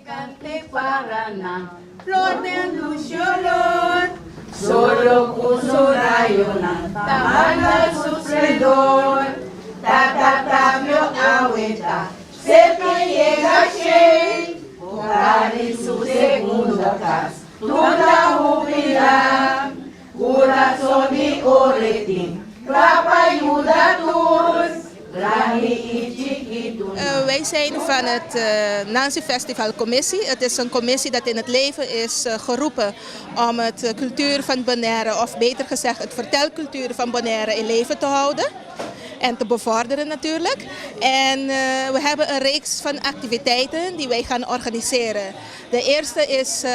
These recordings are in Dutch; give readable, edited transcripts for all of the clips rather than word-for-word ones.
Cante para na flor del luciolor, solo puso rayo na tamanda sufredor, tatatavio aweta, sempre llega cheio, cura em sua segunda casa, toda jubilar, coração de oretim, clapa ajuda todos. Wij zijn van het Nancy Festival Commissie. Het is een commissie dat in het leven is geroepen om het cultuur van Bonaire, of beter gezegd het vertelcultuur van Bonaire in leven te houden. En te bevorderen natuurlijk. En we hebben een reeks van activiteiten die wij gaan organiseren. De eerste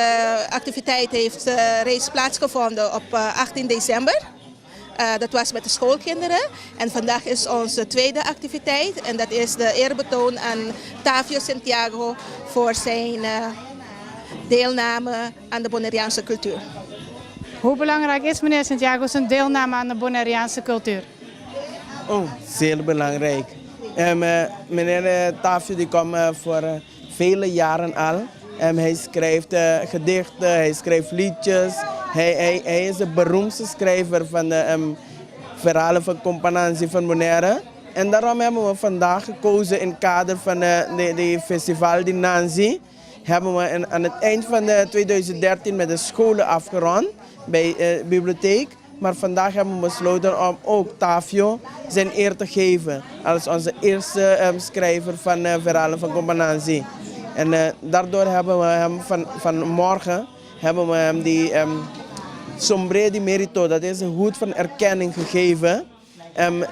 activiteit heeft reeds plaatsgevonden op 18 december. Dat was met de schoolkinderen. En vandaag is onze tweede activiteit. En dat is de eerbetoon aan Tavio Santiago voor zijn deelname aan de Bonaireaanse cultuur. Hoe belangrijk is meneer Santiago zijn deelname aan de Bonaireaanse cultuur? Oh, zeer belangrijk. Meneer Tavio die komt voor vele jaren al. Hij schrijft gedichten, hij schrijft liedjes. Hij is de beroemdste schrijver van de verhalen van Companansi van Bonaire. En daarom hebben we vandaag gekozen in het kader van de Festival di Nancy. Hebben we aan het eind van 2013 met de scholen afgerond bij de bibliotheek. Maar vandaag hebben we besloten om ook Tavio zijn eer te geven als onze eerste schrijver van verhalen van Companansi. En daardoor hebben we hem vanmorgen hebben we hem die sombrero di merito, dat is een hoed van erkenning gegeven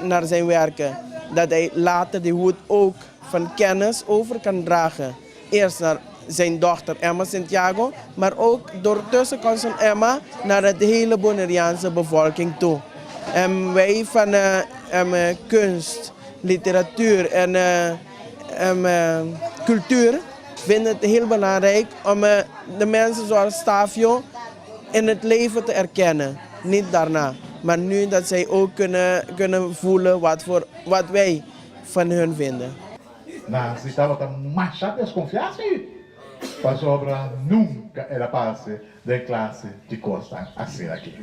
naar zijn werken. Dat hij later die hoed ook van kennis over kan dragen. Eerst naar zijn dochter Emma Santiago, maar ook door tussenkomst van Emma naar de hele Bonaireaanse bevolking toe. Wij van kunst, literatuur en cultuur vinden het heel belangrijk om de mensen zoals Tavio in het leven te erkennen. Niet daarna, maar nu dat zij ook kunnen voelen wat wij van hun vinden. Nancy estava tão machada desconfiança para a obra nunca era parte da classe de Costa a ser aqui.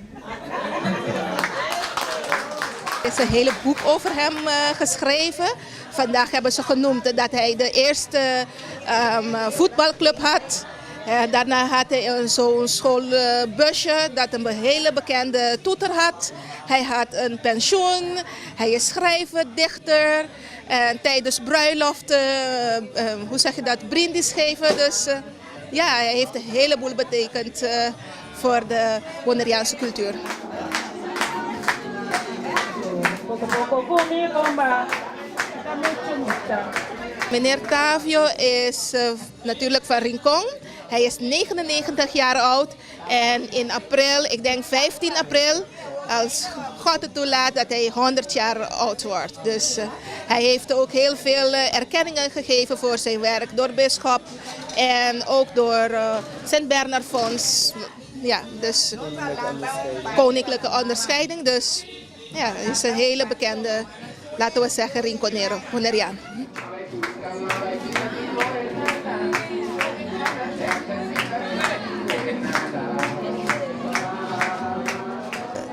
Er is een hele boek over hem geschreven. Vandaag hebben ze genoemd dat hij de eerste voetbalclub had. Daarna had hij zo'n schoolbusje dat een hele bekende toeter had. Hij had een pensioen, hij is schrijver, dichter. Tijdens bruiloften, hoe zeg je dat, brindis geven. Dus ja, hij heeft een heleboel betekend voor de Bonaireaanse cultuur. Meneer Tavio is natuurlijk van Rincon. Hij is 99 jaar oud en in april, ik denk 15 april, als God het toelaat, dat hij 100 jaar oud wordt. Dus hij heeft ook heel veel erkenningen gegeven voor zijn werk door bisschop en ook door Sint Bernard Fonds. Ja, dus koninklijke onderscheiding. Dus ja, hij is een hele bekende, laten we zeggen, Rinconero, Bonaireaan.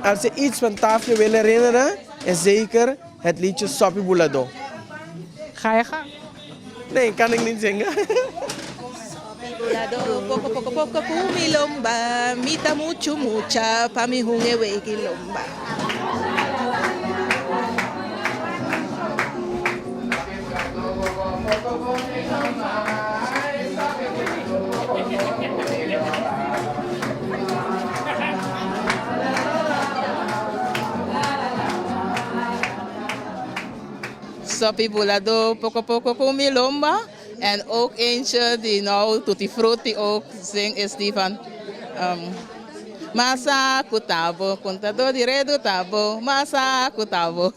Als je iets van Tavio wil herinneren, is zeker het liedje Sopi Bulado. Ga je gang? Nee, kan ik niet zingen. Bulado, poco poco poco kumilomba, mita mucho mucha, pa mi hunge wegi lomba. Sopi Bulado, poco poco kumilomba. En ook eentje die nou Tutti Frutti ook zingt is die van Masa Kutabo, Contador di Redo Tabo, Masa Kutabo.